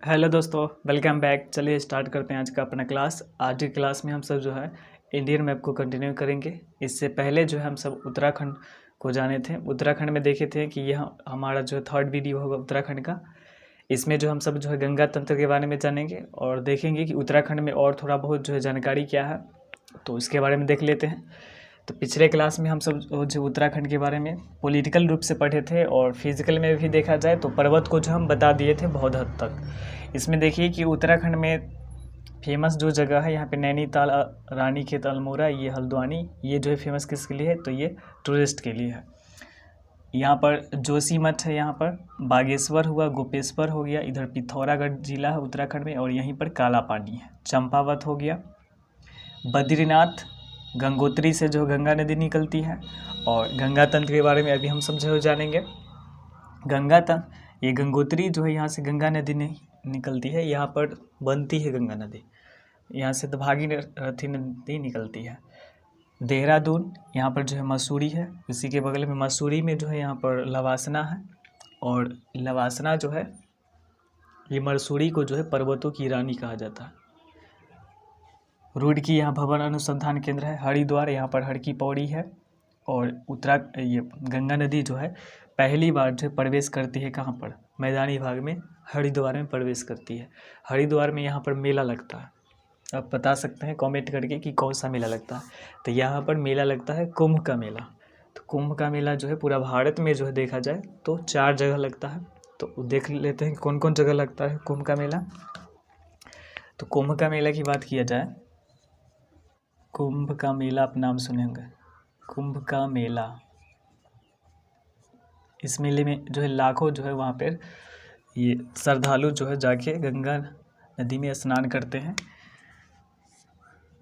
Hello दोस्तों, welcome back. चलिए start करते हैं आज का अपना क्लास। आज की क्लास में हम सब जो है इंडियन मैप को कंटिन्यू करेंगे। इससे पहले जो है हम सब उत्तराखंड को जाने थे। उत्तराखंड में देखे थे कि यह हमारा जो थर्ड वीडियो होगा उत्तराखंड का। इसमें जो हम सब जो है गंगा तंत्र के बारे में जानेंगे और देखेंगे कि उत्तराखंड में और थोड़ा बहुत जो है जानकारी क्या है, तो इसके बारे में देख लेते हैं। तो पिछले क्लास में हम सब जो उत्तराखंड के बारे में पॉलिटिकल रूप से पढ़े थे और फिजिकल में भी देखा जाए तो पर्वत को जो हम बता दिए थे बहुत हद तक। इसमें देखिए कि उत्तराखंड में फेमस जो जगह है, यहाँ पे नैनीताल, रानीखेत, अल्मोड़ा, ये हल्द्वानी, ये जो है फेमस किसके लिए है, तो ये टूरिस्ट के लिए है। यहाँ पर जोशीमठ है, यहाँ पर बागेश्वर हुआ, गोपेश्वर हो गया, इधर पिथौरागढ़ जिला है उत्तराखंड में, और यहीं पर काला पानी है, चंपावत हो गया, बद्रीनाथ, गंगोत्री से जो गंगा नदी निकलती है। और गंगा तंत्र के बारे में अभी हम सब जो जानेंगे। गंगा तंत्र, ये गंगोत्री जो है यहाँ से गंगा नदी निकलती है, यहाँ पर बनती है गंगा नदी, यहाँ से तो भागीरथी नदी निकलती है। देहरादून, यहाँ पर जो है मसूरी है, इसी के बगल में मसूरी में जो है यहाँ पर लवासना है, और लवासना जो है ये मसूरी को जो है पर्वतों की रानी कहा जाता है। रुड़की, यहाँ भवन अनुसंधान केंद्र है। हरिद्वार, यहाँ पर हर की पौड़ी है। और ये गंगा नदी जो है पहली बार जो प्रवेश करती है कहाँ पर, मैदानी भाग में हरिद्वार में प्रवेश करती है। हरिद्वार में यहाँ पर मेला लगता है। आप बता सकते हैं कमेंट करके कि कौन सा मेला लगता है। तो यहाँ पर मेला लगता है कुंभ का मेला। तो कुंभ का मेला जो है पूरा भारत में जो है देखा जाए तो 4 जगह लगता है। तो देख लेते हैं कौन कौन जगह लगता है कुंभ का मेला। तो कुंभ का मेला की बात किया जाए, कुंभ का मेला आप नाम सुनेंगे, कुंभ का मेला। इस मेले में जो है लाखों जो है वहाँ पर ये श्रद्धालु जो है जाके गंगा नदी में स्नान करते हैं।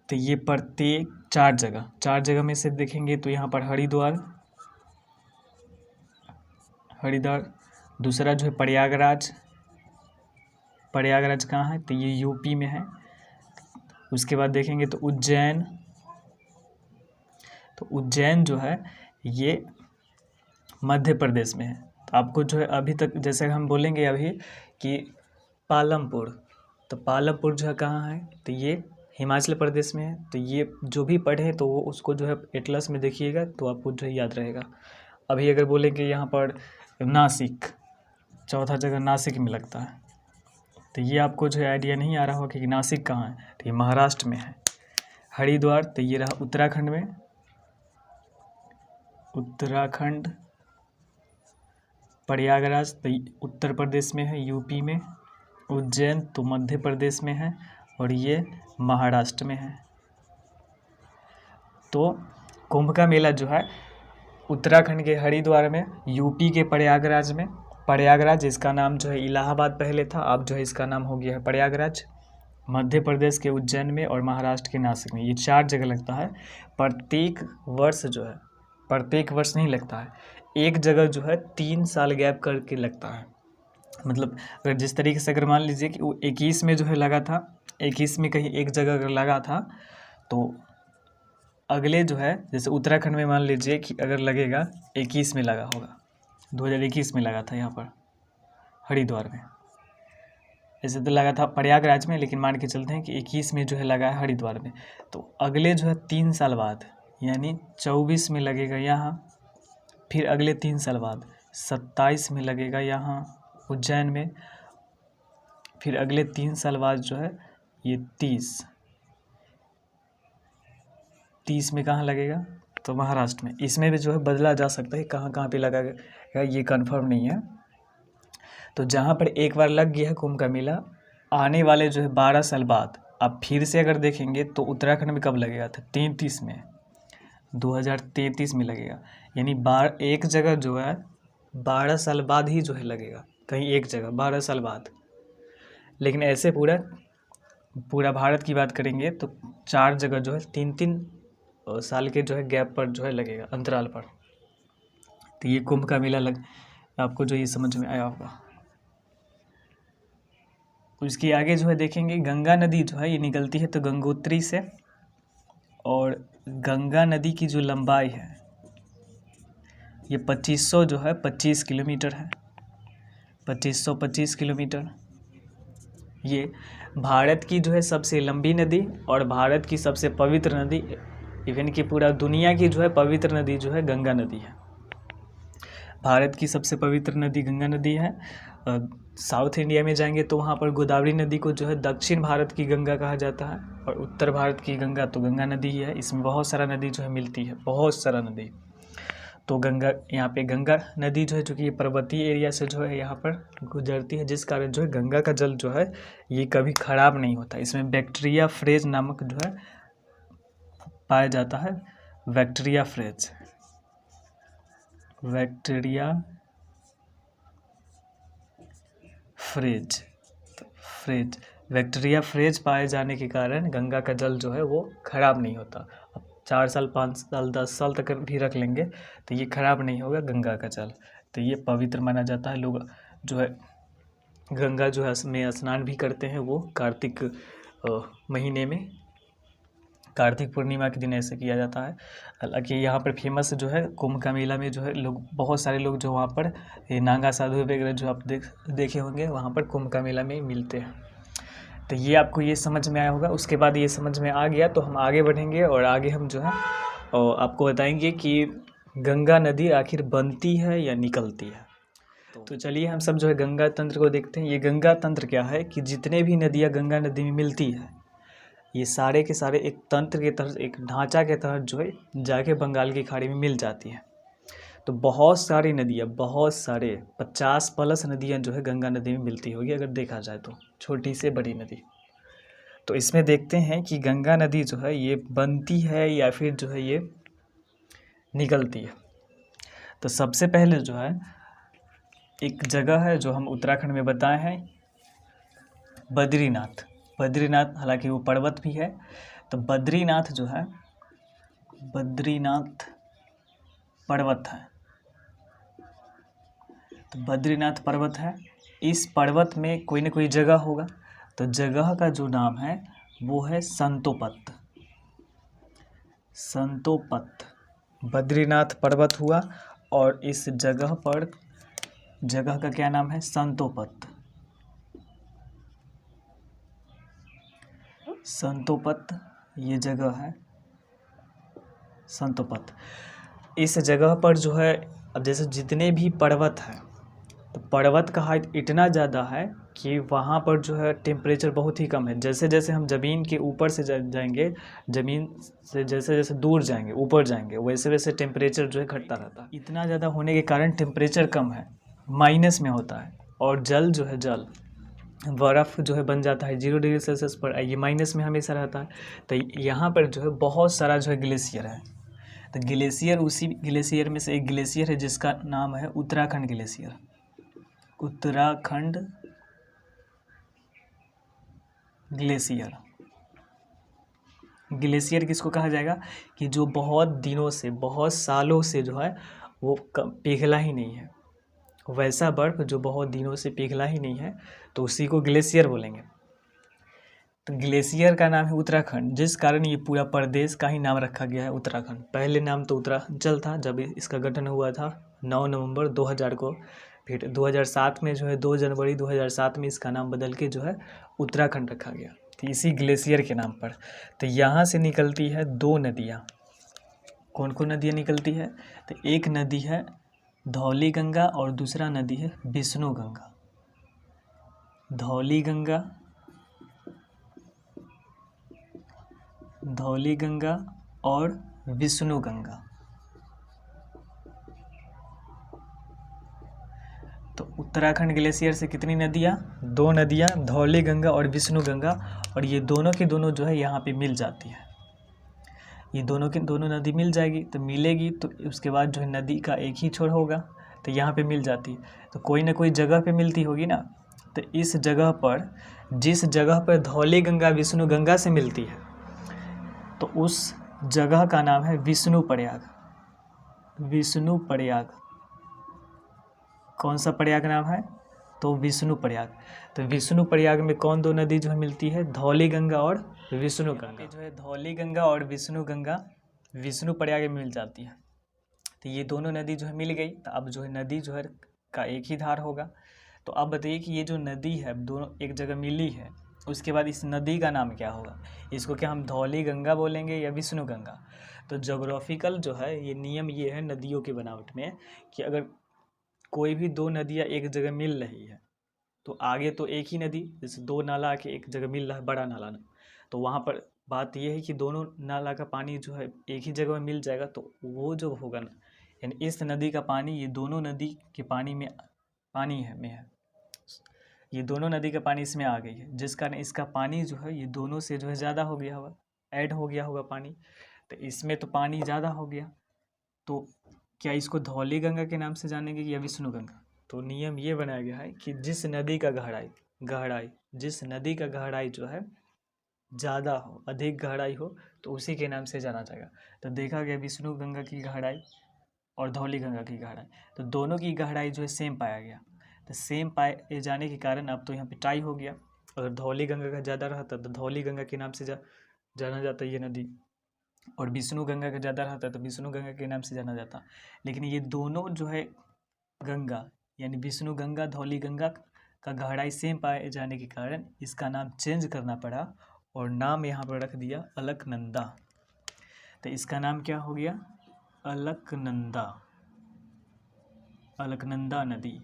तो ये प्रत्येक 4 जगह में से देखेंगे तो यहाँ पर हरिद्वार, दूसरा जो है प्रयागराज कहाँ है, तो ये यूपी में है। उसके बाद देखेंगे तो उज्जैन, तो उज्जैन जो है ये मध्य प्रदेश में है। तो आपको जो है अभी तक जैसे हम बोलेंगे अभी कि पालमपुर, तो पालमपुर जो है कहाँ है, तो ये हिमाचल प्रदेश में है। तो ये जो भी पढ़े तो वो उसको जो है एटलस में देखिएगा तो आपको जो है याद रहेगा। अभी अगर बोलेंगे यहाँ पर नासिक, चौथा जगह नासिक में लगता है, तो ये आपको जो है आइडिया नहीं आ रहा होगा कि नासिक कहाँ है, तो ये महाराष्ट्र में है। हरिद्वार, तो ये रहा उत्तराखंड में, उत्तराखंड। प्रयागराज तो उत्तर प्रदेश में है, यूपी में। उज्जैन तो मध्य प्रदेश में है, और ये महाराष्ट्र में है। तो कुंभ का मेला जो है उत्तराखंड के हरिद्वार में, यूपी के प्रयागराज में। प्रयागराज, इसका नाम जो है इलाहाबाद पहले था, अब जो है इसका नाम हो गया है प्रयागराज। मध्य प्रदेश के उज्जैन में और महाराष्ट्र के नासिक में, ये 4 जगह लगता है। प्रत्येक वर्ष जो है, प्रत्येक वर्ष नहीं लगता है, एक जगह जो है 3 साल गैप करके लगता है। मतलब अगर जिस तरीके से अगर मान लीजिए कि वो 21 में जो है लगा था, 21 में कहीं एक जगह अगर लगा था, तो अगले जो है जैसे उत्तराखंड में मान लीजिए कि अगर लगेगा 21 में लगा होगा, 2021 में लगा था यहाँ पर हरिद्वार में। ऐसे तो लगा था प्रयागराज में, लेकिन मान के चलते हैं कि 21 में जो है लगा है हरिद्वार में। तो अगले जो है 3 साल बाद यानी 24 में लगेगा यहाँ, फिर अगले 3 साल बाद 27 में लगेगा यहाँ उज्जैन में, फिर अगले 3 साल बाद जो है ये 30 में कहाँ लगेगा, तो महाराष्ट्र में। इसमें भी जो है बदला जा सकता है, कहाँ कहाँ पे लगेगा ये कंफर्म नहीं है। तो जहाँ पर एक बार लग गया है कुंभ का मेला, आने वाले जो है 12 साल बाद अब फिर से अगर देखेंगे तो उत्तराखंड में कब लगेगा था, 33 में, 2033 में लगेगा। यानी एक जगह जो है 12 साल बाद ही जो है लगेगा, कहीं एक जगह 12 साल बाद। लेकिन ऐसे पूरा भारत की बात करेंगे तो 4 जगह जो है 3-3 साल के जो है गैप पर जो है लगेगा, अंतराल पर। तो ये कुंभ का मेला आपको जो ये समझ में आया होगा। उसके आगे जो है देखेंगे गंगा नदी जो है ये निकलती है तो गंगोत्री से, और गंगा नदी की जो लंबाई है ये 2500 जो है 25 किलोमीटर है, 2525 किलोमीटर। ये भारत की जो है सबसे लंबी नदी और भारत की सबसे पवित्र नदी, इवन कि पूरा दुनिया की जो है पवित्र नदी जो है गंगा नदी है। भारत की सबसे पवित्र नदी गंगा नदी है। साउथ इंडिया में जाएंगे तो वहाँ पर गोदावरी नदी को जो है दक्षिण भारत की गंगा कहा जाता है, और उत्तर भारत की गंगा तो गंगा नदी ही है। इसमें बहुत सारा नदी जो है मिलती है, बहुत सारा नदी। तो गंगा, यहाँ पे गंगा नदी जो है, चूँकि ये पर्वतीय एरिया से जो है यहाँ पर गुजरती है, जिस कारण जो है गंगा का जल जो है ये कभी खराब नहीं होता। इसमें बैक्टीरिया फ्रेज नामक जो है पाया जाता है, bacteria phrase, bacteria phrase, bacteria phrase पाए जाने के कारण गंगा का जल जो है वो खराब नहीं होता। अब 4 साल 5 साल 10 साल तक भी रख लेंगे तो ये खराब नहीं होगा गंगा का जल। तो ये पवित्र माना जाता है। लोग जो है गंगा जो है में स्नान भी करते हैं, वो कार्तिक महीने में, कार्तिक पूर्णिमा के दिन ऐसे किया जाता है। हालांकि यहाँ पर फेमस जो है कुंभ का मेला में जो है लोग, बहुत सारे लोग जो वहाँ पर नागा साधु वगैरह जो आप देखे होंगे, वहाँ पर कुंभ का मेला में मिलते हैं। तो ये आपको ये समझ में आया होगा। उसके बाद ये समझ में आ गया तो हम आगे बढ़ेंगे और आगे हम जो है और आपको बताएंगे कि गंगा नदी आखिर बनती है या निकलती है। तो चलिए हम सब जो है गंगा तंत्र को देखते हैं। ये गंगा तंत्र क्या है कि जितने भी नदियाँ गंगा नदी में मिलती है, ये सारे के सारे एक तंत्र के तहत, एक ढांचा के तहत जो है जाके बंगाल की खाड़ी में मिल जाती है। तो बहुत सारी नदियाँ, बहुत सारे 50+ नदियाँ जो है गंगा नदी में मिलती होगी अगर देखा जाए तो, छोटी से बड़ी नदी। तो इसमें देखते हैं कि गंगा नदी जो है ये बनती है या फिर जो है ये निकलती है। तो सबसे पहले जो है एक जगह है जो हम उत्तराखंड में बताए हैं, बद्रीनाथ। बद्रीनाथ हालांकि वो पर्वत भी है। तो बद्रीनाथ जो है, बद्रीनाथ पर्वत है। तो बद्रीनाथ पर्वत है। इस पर्वत में कोई ना कोई जगह होगा। तो जगह का जो नाम है वो है संतोपत। संतोपत बद्रीनाथ पर्वत हुआ और इस जगह पर, जगह का क्या नाम है? संतोपत। संतोपत ये जगह है, संतोपत। इस जगह पर जो है, अब जैसे जितने भी पर्वत हैं, तो पर्वत का हाइट इतना ज़्यादा है कि वहाँ पर जो है टेम्परेचर बहुत ही कम है। जैसे जैसे हम ज़मीन के ऊपर से जाएंगे, ज़मीन से जैसे जैसे दूर जाएंगे, ऊपर जाएंगे, वैसे वैसे टेम्परेचर जो है घटता रहता है। इतना ज़्यादा होने के कारण टेम्परेचर कम है, माइनस में होता है। और जल जो है, जल बर्फ़ जो है बन जाता है 0 डिग्री सेल्सियस पर, ये माइनस में हमेशा रहता है। तो यहाँ पर जो है बहुत सारा जो है ग्लेशियर है। तो ग्लेशियर, उसी ग्लेशियर में से एक ग्लेशियर है जिसका नाम है Uttarakhand glacier. Uttarakhand glacier. Glacier किसको कहा जाएगा कि जो बहुत दिनों से, बहुत सालों से जो है वो पिघला ही नहीं है, वैसा बर्फ जो बहुत दिनों से पिघला ही नहीं है, तो उसी को ग्लेशियर बोलेंगे। तो ग्लेशियर का नाम है उत्तराखंड, जिस कारण ये पूरा प्रदेश का ही नाम रखा गया है उत्तराखंड। पहले नाम तो उत्तरांचल था जब इसका गठन हुआ था 9 नवंबर 2000 को। फिर 2007 में जो है 2 जनवरी 2007 में इसका नाम बदल के जो है उत्तराखंड रखा गया, तो इसी ग्लेशियर के नाम पर। तो यहाँ से निकलती है 2 नदियाँ। कौन कौन नदियाँ निकलती है? तो एक नदी है धौली गंगा और दूसरा नदी है विष्णु गंगा। धौली गंगा, धौली गंगा और विष्णु गंगा। तो उत्तराखंड ग्लेशियर से कितनी नदियाँ? 2 नदियाँ, धौली गंगा और विष्णु गंगा, और ये दोनों की दोनों जो है यहाँ पे मिल जाती है। ये दोनों की दोनों नदी मिल जाएगी, तो मिलेगी तो उसके बाद जो है नदी का एक ही छोर होगा, तो यहाँ पे मिल जाती है। तो कोई ना कोई जगह पे मिलती होगी ना। तो इस जगह पर, जिस जगह पर धौली गंगा विष्णु गंगा से मिलती है, तो उस जगह का नाम है विष्णु प्रयाग। विष्णु प्रयाग। कौन सा प्रयाग नाम है? तो विष्णु प्रयाग। तो विष्णु प्रयाग में कौन 2 नदी जो है मिलती है? धौली गंगा और विष्णु गंगा। जो है धौली गंगा और विष्णु गंगा विष्णु प्रयाग में मिल जाती है। तो ये दोनों नदी जो है मिल गई। तो अब जो है नदी जो है का एक ही धार होगा। तो आप बताइए कि ये जो नदी है दोनों एक जगह मिली है, उसके बाद इस नदी का नाम क्या होगा? इसको क्या हम धौली गंगा बोलेंगे या विष्णु गंगा? तो जोग्राफिकल जो है ये नियम ये है नदियों की बनावट में कि अगर कोई भी दो नदियाँ एक जगह मिल रही है तो आगे तो एक ही नदी, जैसे दो नाला आके एक जगह मिल रहा है बड़ा नाला ना, तो वहाँ पर बात यह है कि दोनों नाला का पानी जो है एक ही जगह में मिल जाएगा, तो वो जो होगा ना, यानी इस नदी का पानी ये दोनों नदी के पानी में ये दोनों नदी का पानी इसमें आ गई है, जिस कारण इसका पानी जो है ये दोनों से जो है ज़्यादा हो गया होगा, ऐड हो गया होगा पानी। तो इसमें तो पानी ज़्यादा हो गया, तो क्या इसको धौली गंगा के नाम से जानेंगे या विष्णु गंगा? तो नियम ये बनाया गया है कि जिस नदी का जिस नदी का गहराई जो है ज़्यादा हो, अधिक गहराई हो, तो उसी के नाम से जाना जाएगा। तो देखा गया विष्णु गंगा की गहराई और धौली गंगा की गहराई, तो दोनों की गहराई जो है सेम पाया गया। तो सेम पाए जाने के कारण अब तो यहाँ पे टाई हो गया। अगर धौली गंगा का ज़्यादा रहता तो धौली गंगा के नाम से जाना जाता ये नदी, और विष्णु गंगा का ज़्यादा रहता तो विष्णु गंगा के नाम से जाना जाता। लेकिन ये दोनों जो है गंगा यानी विष्णु गंगा धौली गंगा का गहराई सेम पाए जाने के कारण इसका नाम चेंज करना पड़ा और नाम यहाँ पर रख दिया अलकनंदा। तो इसका नाम क्या हो गया? अलकनंदा नदी।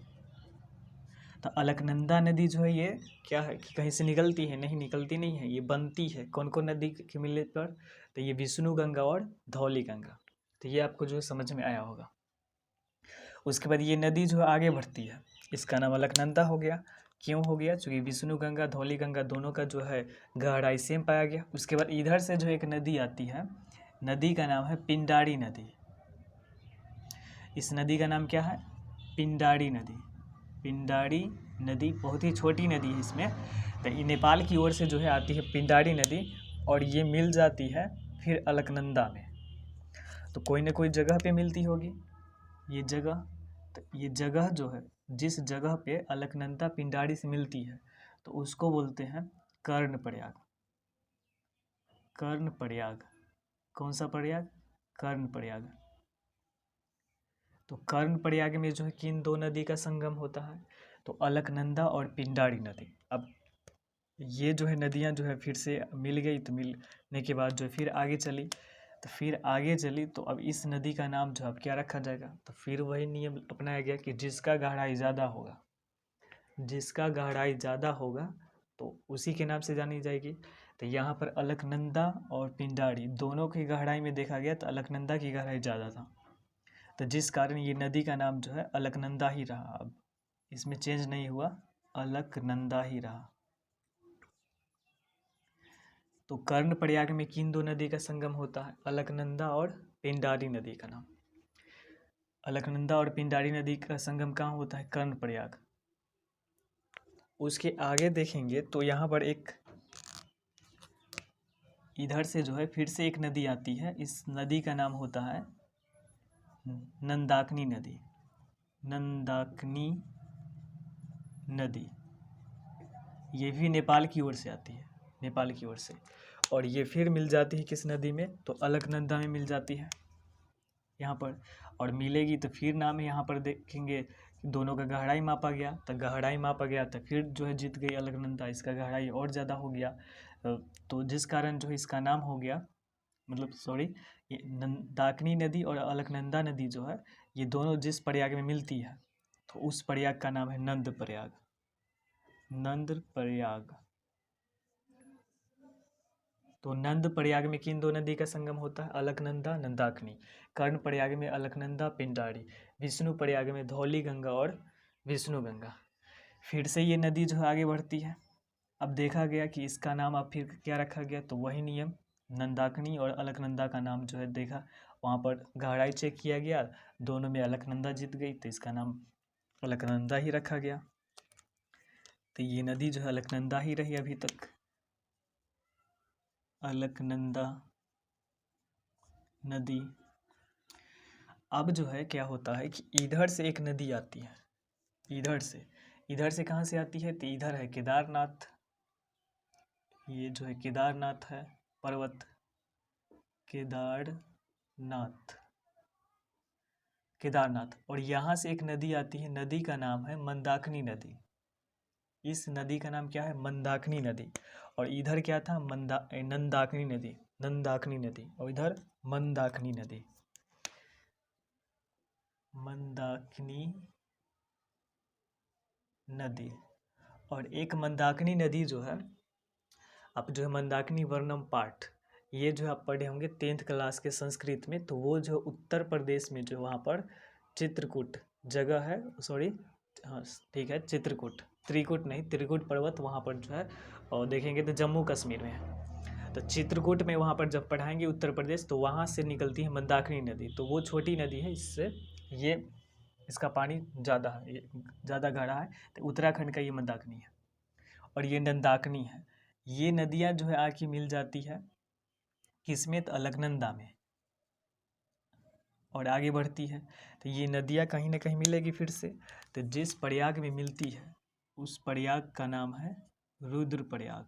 तो अलकनंदा नदी जो है ये क्या है कि कहीं से निकलती है? नहीं, निकलती नहीं है, ये बनती है। कौन कौन नदी के मिलने पर? तो ये विष्णु गंगा और धौली गंगा। तो ये आपको जो है समझ में आया होगा। उसके बाद ये नदी जो है आगे बढ़ती है, इसका नाम अलकनंदा हो गया। क्यों हो गया? क्योंकि विष्णु गंगा धौली गंगा दोनों का जो है गहराई सेम पाया गया। उसके बाद इधर से जो एक नदी आती है, नदी का नाम है पिंडारी नदी। इस नदी का नाम क्या है? पिंडारी नदी। पिंडारी नदी बहुत ही छोटी नदी है इसमें। तो ये नेपाल की ओर से जो है आती है पिंडारी नदी, और ये मिल जाती है फिर अलकनंदा में। तो कोई ना कोई जगह पे मिलती होगी ये जगह। तो ये जगह जो है, जिस जगह पे अलकनंदा पिंडारी से मिलती है, तो उसको बोलते हैं कर्णप्रयाग। कर्णप्रयाग। कौन सा प्रयाग? कर्णप्रयाग। तो कर्णप्रयाग में जो है किन दो नदी का संगम होता है? तो अलकनंदा और पिंडारी नदी। अब ये जो है नदियाँ जो है फिर से मिल गई, तो मिलने के बाद जो है फिर आगे चली, तो अब इस नदी का नाम जो अब क्या रखा जाएगा? तो फिर वही नियम अपनाया गया कि जिसका गहराई ज़्यादा होगा तो उसी के नाम से जानी जाएगी। तो यहाँ पर अलकनंदा और पिंडारी दोनों की गहराई में देखा गया तो अलकनंदा की गहराई ज़्यादा था, तो जिस कारण ये नदी का नाम जो है अलकनंदा ही रहा। अब इसमें चेंज नहीं हुआ, अलकनंदा ही रहा। तो कर्णप्रयाग में किन दो नदी का संगम होता है? अलकनंदा और पिंडारी नदी का नाम। अलकनंदा और पिंडारी नदी का संगम कहाँ होता है? कर्णप्रयाग। उसके आगे देखेंगे तो यहाँ पर एक इधर से जो है फिर से एक नदी आती है। इस नदी का नाम होता है नंदाकिनी नदी। नंदाकिनी नदी ये भी नेपाल की ओर से आती है, नेपाल की ओर से, और ये फिर मिल जाती है किस नदी में? तो अलकनंदा में मिल जाती है यहाँ पर। और मिलेगी तो फिर नाम यहाँ पर देखेंगे दोनों का गहराई मापा गया, तो फिर जो है जीत गई अलकनंदा, इसका गहराई और ज़्यादा हो गया। तो जिस कारण जो है इसका नाम हो गया, मतलब सॉरी, ये नंदाकिनी नदी और अलकनंदा नदी जो है ये दोनों जिस प्रयाग में मिलती है तो उस प्रयाग का नाम है नंद प्रयाग। तो नंद प्रयाग में किन दो नदी का संगम होता है? अलकनंदा नंदाकिनी। कर्ण प्रयाग में अलकनंदा पिंडारी। विष्णु प्रयाग में धौली गंगा और विष्णु गंगा। फिर से ये नदी जो है आगे बढ़ती है। अब देखा गया कि इसका नाम अब फिर क्या रखा गया, तो वही नियम नंदाकिनी और अलकनंदा का नाम जो है देखा, वहाँ पर गहराई चेक किया गया, दोनों में अलकनंदा जीत गई, तो इसका नाम अलकनंदा ही रखा गया। तो ये नदी जो है अलकनंदा ही रही अभी तक, अलकनंदा नदी। अब जो है क्या होता है कि इधर से एक नदी आती है, इधर से कहाँ से आती है? तो इधर है केदारनाथ। ये जो है केदारनाथ है पर्वत, केदारनाथ। और यहाँ से एक नदी आती है, नदी का नाम है मंदाकिनी नदी। इस नदी का नाम क्या है? मंदाकिनी नदी। और इधर क्या था? नंदाकिनी नदी, नंदाकिनी नदी। और इधर मंदाकिनी नदी, मंदाकिनी नदी। और एक मंदाकिनी नदी जो है, आप जो है मंदाकिनी वर्णम पाठ, ये जो आप पढ़े होंगे 10th क्लास के संस्कृत में, तो वो जो उत्तर प्रदेश में जो वहाँ पर चित्रकूट जगह है, सॉरी हाँ ठीक है, चित्रकूट, त्रिकूट नहीं, त्रिकूट पर्वत वहाँ पर जो है, और देखेंगे तो जम्मू कश्मीर में है। तो चित्रकूट में वहाँ पर जब पढ़ाएंगे उत्तर प्रदेश, तो वहाँ से निकलती है मंदाकिनी नदी। तो वो छोटी नदी है, इससे ये इसका पानी ज़्यादा है, ज़्यादा गहरा है। तो उत्तराखंड का ये मंदाकिनी है और ये नंदाकिनी है। ये नदियाँ जो है आके मिल जाती है किसमें? तो अलकनंदा में, और आगे बढ़ती है। तो ये नदियाँ कहीं ना कहीं मिलेगी फिर से। तो जिस प्रयाग में मिलती है उस प्रयाग का नाम है रुद्रप्रयाग,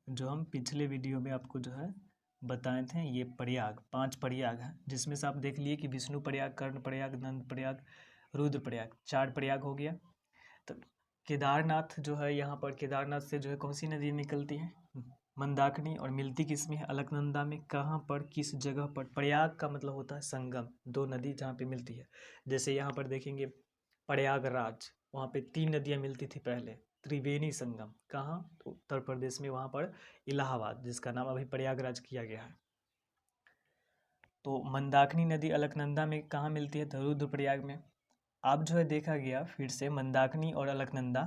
जो हम पिछले वीडियो में आपको जो है बताए थे। ये प्रयाग 5 प्रयाग है, जिसमें से आप देख लिए कि विष्णु प्रयाग, कर्ण प्रयाग, नंद प्रयाग, रुद्र प्रयाग, 4 प्रयाग हो गया। तो केदारनाथ जो है, यहाँ पर केदारनाथ से जो है कौन सी नदी निकलती है? मंदाकिनी। और मिलती किस में है? अलकनंदा में। कहाँ पर, किस जगह पर? प्रयाग का मतलब होता है संगम, 2 नदी जहाँ पे मिलती है। जैसे यहाँ पर देखेंगे प्रयागराज, वहाँ पे 3 नदियाँ मिलती थी पहले, त्रिवेणी संगम। कहाँ? तो उत्तर प्रदेश में, वहाँ पर इलाहाबाद, जिसका नाम अभी प्रयागराज किया गया है। तो मंदाकिनी नदी अलकनंदा में कहाँ मिलती है? तो रुद्रप्रयाग में। अब जो है देखा गया फिर से मंदाकिनी और अलकनंदा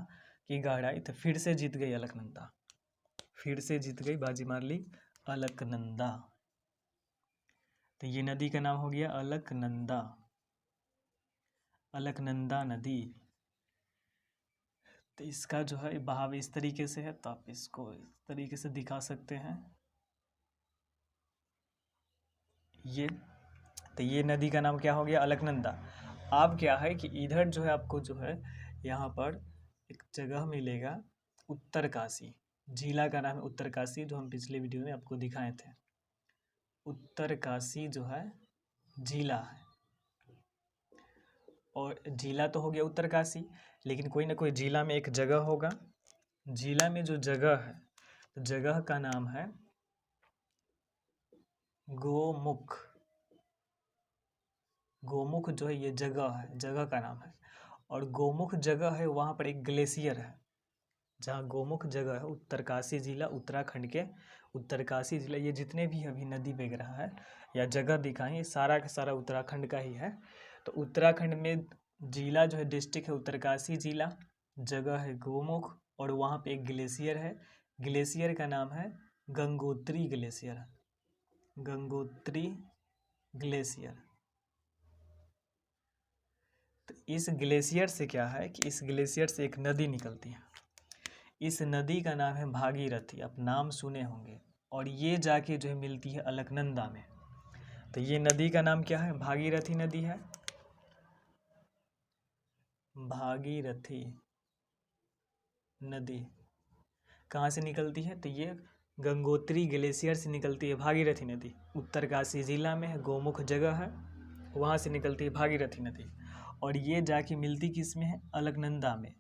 की गहराई, तो फिर से जीत गई अलकनंदा, फिर से जीत गई, बाजी मार ली अलकनंदा। तो ये नदी का नाम हो गया अलकनंदा, अलकनंदा नदी। तो इसका जो है बहाव इस तरीके से है, तो आप इसको इस तरीके से दिखा सकते हैं। तो ये नदी का नाम क्या हो गया? अलकनंदा। अब क्या है कि इधर जो है आपको जो है यहाँ पर एक जगह मिलेगा उत्तरकाशी, जिला का नाम है उत्तरकाशी, जो हम पिछले वीडियो में आपको दिखाए थे। उत्तरकाशी जो है जिला है, और जिला तो हो गया उत्तरकाशी, लेकिन कोई ना कोई जिला में एक जगह होगा। जिला में जो जगह है, तो जगह का नाम है गोमुख। गोमुख जो है ये जगह है, जगह का नाम है। और गोमुख जगह है, वहाँ पर एक ग्लेशियर है। जहाँ गोमुख जगह है, उत्तरकाशी जिला, उत्तराखंड के उत्तरकाशी जिला, ये जितने भी अभी नदी बह रहा है या जगह दिखाएं, ये सारा का सारा उत्तराखंड का ही है। तो उत्तराखंड में जिला जो है, डिस्ट्रिक्ट है उत्तरकाशी जिला, जगह है गोमुख, और वहाँ पे एक ग्लेशियर है। ग्लेशियर का नाम है गंगोत्री ग्लेशियर, गंगोत्री ग्लेशियर। तो इस ग्लेशियर से क्या है कि इस ग्लेशियर से एक नदी निकलती है। इस नदी का नाम है भागीरथी, आप नाम सुने होंगे। और ये जाके जो है मिलती है अलकनंदा में। तो ये नदी का नाम क्या है? भागीरथी नदी है, भागीरथी नदी। कहाँ से निकलती है? तो ये गंगोत्री ग्लेशियर से निकलती है भागीरथी नदी। उत्तरकाशी जिला में है, गोमुख जगह है, वहाँ से निकलती है भागीरथी नदी। और ये जाके मिलती किस में है? अलकनंदा में।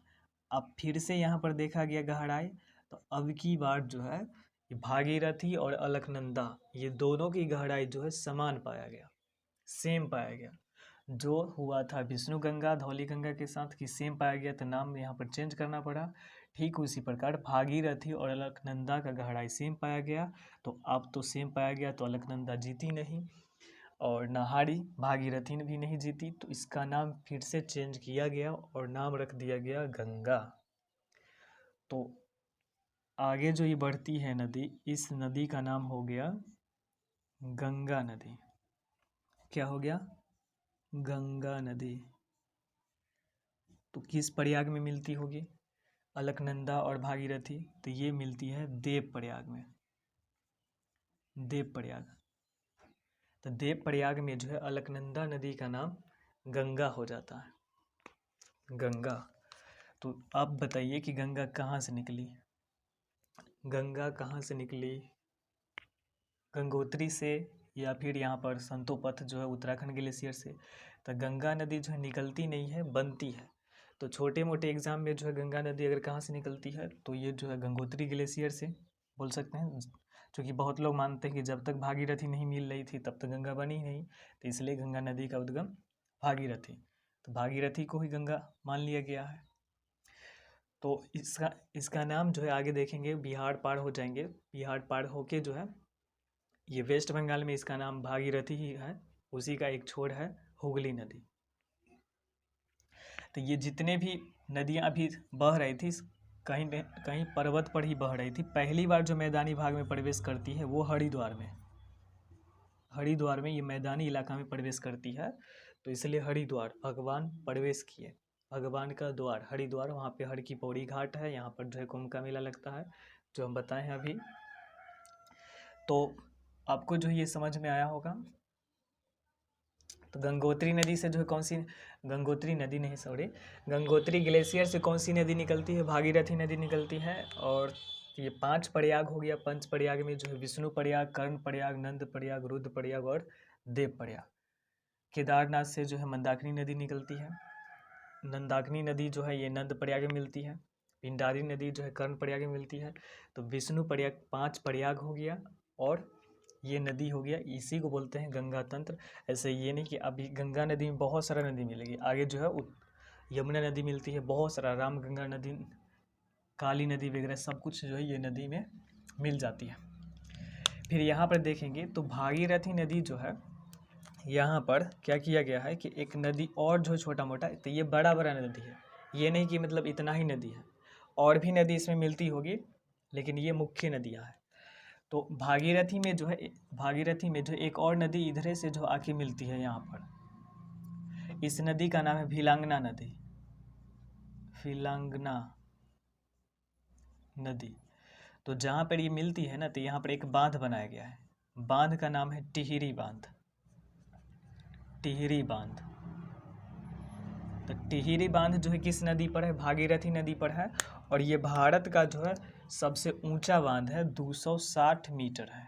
अब फिर से यहाँ पर देखा गया गहराई, तो अब की बार जो है ये भागीरथी और अलकनंदा, ये दोनों की गहराई जो है समान पाया गया, सेम पाया गया। जो हुआ था विष्णु गंगा धौली गंगा के साथ कि सेम पाया गया, तो नाम यहाँ पर चेंज करना पड़ा। ठीक उसी प्रकार भागीरथी और अलकनंदा का गहराई सेम पाया गया। तो अब तो सेम पाया गया, तो अलकनंदा जीती नहीं, और नाहारी भागीरथी भी नहीं जीती। तो इसका नाम फिर से चेंज किया गया और नाम रख दिया गया गंगा। तो आगे जो ये बढ़ती है नदी, इस नदी का नाम हो गया गंगा नदी। क्या हो गया? गंगा नदी। तो किस प्रयाग में मिलती होगी? अलकनंदा और भागीरथी, तो ये मिलती है देव प्रयाग में, देव प्रयाग। तो देव प्रयाग में जो है अलकनंदा नदी का नाम गंगा हो जाता है, गंगा। तो आप बताइए कि गंगा कहाँ से निकली? गंगा कहाँ से निकली? गंगोत्री से, या फिर यहाँ पर संतोपथ जो है उत्तराखंड ग्लेशियर से। तो गंगा नदी जो है निकलती नहीं है, बनती है। तो छोटे मोटे एग्जाम में जो है गंगा नदी अगर कहाँ से निकलती है तो ये जो है गंगोत्री ग्लेशियर से बोल सकते हैं, क्योंकि बहुत लोग मानते हैं कि जब तक भागीरथी नहीं मिल रही थी तब तक गंगा बनी ही नहीं, तो इसलिए गंगा नदी का उद्गम भागीरथी, तो भागीरथी को ही गंगा मान लिया गया है। तो इसका नाम जो है आगे देखेंगे, बिहार पार हो जाएंगे, बिहार पार होके जो है ये वेस्ट बंगाल में इसका नाम भागीरथी ही है, उसी का एक छोर है हुगली नदी। तो ये जितने भी नदियाँ अभी बह रही थी कहीं न कहीं पर्वत पर ही बह रही थी। पहली बार जो मैदानी भाग में प्रवेश करती है वो हरिद्वार में ये मैदानी इलाका में प्रवेश करती है, तो इसलिए हरिद्वार भगवान प्रवेश किए, भगवान का द्वार हरिद्वार, वहाँ पे हर की पौड़ी घाट है, यहाँ पर जो है कुंभ का मेला लगता है जो हम बताए हैं अभी। तो आपको जो ये समझ में आया होगा। तो गंगोत्री नदी से जो है कौन सी, गंगोत्री नदी नहीं सॉरी, गंगोत्री ग्लेशियर से कौन सी नदी निकलती है, भागीरथी नदी निकलती है। और ये 5 प्रयाग हो गया, पंच प्रयाग में जो है विष्णु प्रयाग, कर्ण प्रयाग, नंद प्रयाग, रुद्र प्रयाग और देव प्रयाग। केदारनाथ से जो है मंदाकिनी नदी निकलती है, नंदाकिनी नदी जो है ये नंद प्रयाग में मिलती है, पिंडारी नदी जो है कर्ण प्रयाग में मिलती है। तो विष्णु प्रयाग 5 प्रयाग हो गया और ये नदी हो गया, इसी को बोलते हैं गंगा तंत्र। ऐसे ये नहीं कि अभी गंगा नदी में बहुत सारा नदी मिलेगी, आगे जो है यमुना नदी मिलती है, बहुत सारा राम गंगा नदी, काली नदी वगैरह सब कुछ जो है ये नदी में मिल जाती है। फिर यहाँ पर देखेंगे तो भागीरथी नदी जो है यहाँ पर क्या किया गया है कि एक नदी और जो छोटा मोटा, तो ये बड़ा बड़ा नदी है, ये नहीं कि मतलब इतना ही नदी है, और भी नदी इसमें मिलती होगी, लेकिन ये मुख्य नदियाँ हैं। तो भागीरथी में जो है, भागीरथी में जो एक और नदी इधरे से जो आके मिलती है यहाँ पर, इस नदी का नाम है भिलांगना नदी, भिलांगना नदी। तो जहाँ पर ये मिलती है ना, तो यहाँ पर एक बांध बनाया गया है, बांध का नाम है टिहरी बांध, टिहरी बांध। तो टिहरी बांध जो है किस नदी पर है, भागीरथी नदी पर है, और ये भारत का जो है सबसे ऊंचा बांध है, 260 मीटर है।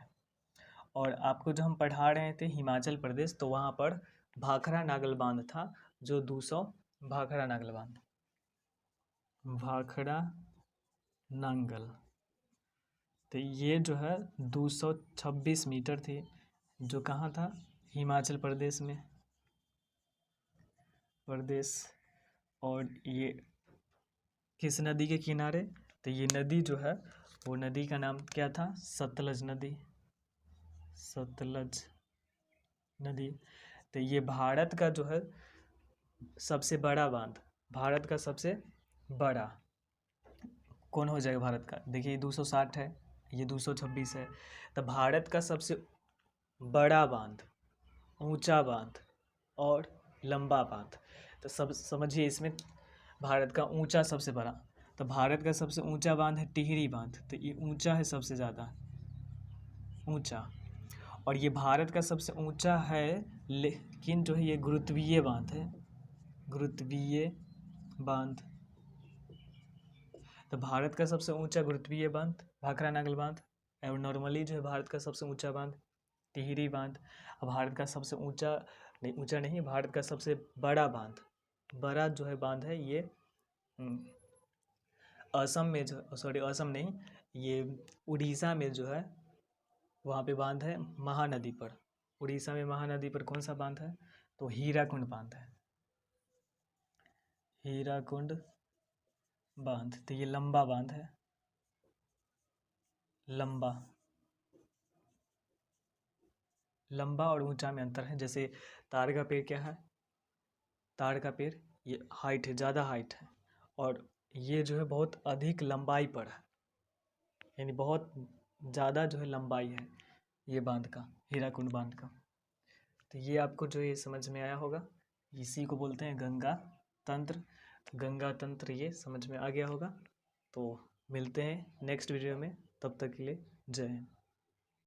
और आपको जो हम पढ़ा रहे थे हिमाचल प्रदेश, तो वहाँ पर भाखड़ा नागल बांध था, जो 200 भाखड़ा नागल बांध, भाखड़ा नांगल, तो ये जो है 226 मीटर थी, जो कहाँ था, हिमाचल प्रदेश में प्रदेश। और ये किस नदी के किनारे, तो ये नदी जो है वो नदी का नाम क्या था, सतलज नदी, सतलज नदी। तो ये भारत का जो है सबसे बड़ा बांध, भारत का सबसे बड़ा कौन हो जाएगा भारत का, देखिए 260 है, ये 226 है, तो भारत का सबसे बड़ा बांध, ऊंचा बांध और लंबा बांध। तो सब समझिए इसमें भारत का ऊंचा सबसे बड़ा, तो भारत का सबसे ऊंचा बांध है टिहरी बांध, तो ये ऊंचा है सबसे ज़्यादा ऊंचा। और ये भारत का सबसे ऊंचा है, लेकिन जो है ये गुरुत्वीय बांध है, गुरुत्वीय बांध। तो भारत का सबसे ऊंचा गुरुत्वीय बांध भाखड़ा नागल बांध, और नॉर्मली जो है भारत का सबसे ऊंचा बांध टिहरी बांध। अब भारत का सबसे ऊंचा नहीं, भारत का सबसे बड़ा बांध, बड़ा जो है बांध है ये असम में जो, सॉरी असम नहीं, ये उड़ीसा में जो है वहाँ पे बांध है महानदी पर, उड़ीसा में महानदी पर कौन सा बांध है, तो हीराकुंड बांध है, हीराकुंड बांध। तो ये लंबा बांध है, लंबा, लंबा और ऊंचा में अंतर है। जैसे ताड़ का पेड़ क्या है, ताड़ का पेड़ ये हाइट है, ज़्यादा हाइट है, और ये जो है बहुत अधिक लंबाई पर है, यानी बहुत ज़्यादा जो है लंबाई है ये बांध का, हीराकुंड बांध का। तो ये आपको जो ये समझ में आया होगा, इसी को बोलते हैं गंगा तंत्र, गंगा तंत्र ये समझ में आ गया होगा। तो मिलते हैं नेक्स्ट वीडियो में, तब तक के लिए जय हिंद।